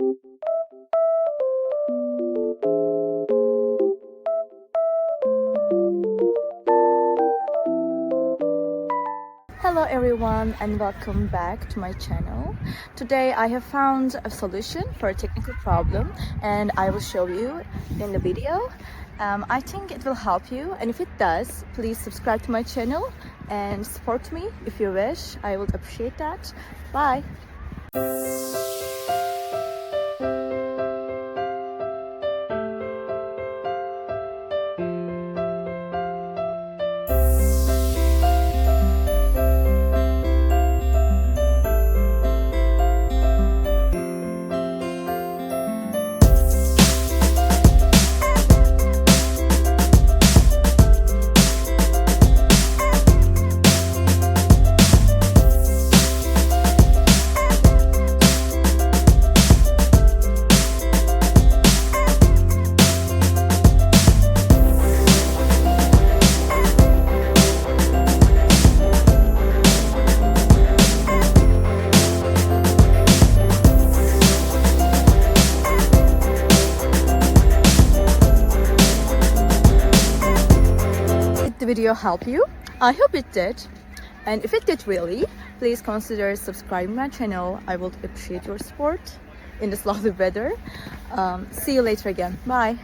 Hello everyone and welcome back to my channel. Today I have found a solution for a technical problem and I will show you in the video. I think it will help you, and if it does, please subscribe to my channel and support me if you wish. I would appreciate that. Bye! The video help you? I hope it did, and if it did really, please consider subscribing my channel. I would appreciate your support in this lovely weather. See you later again. Bye.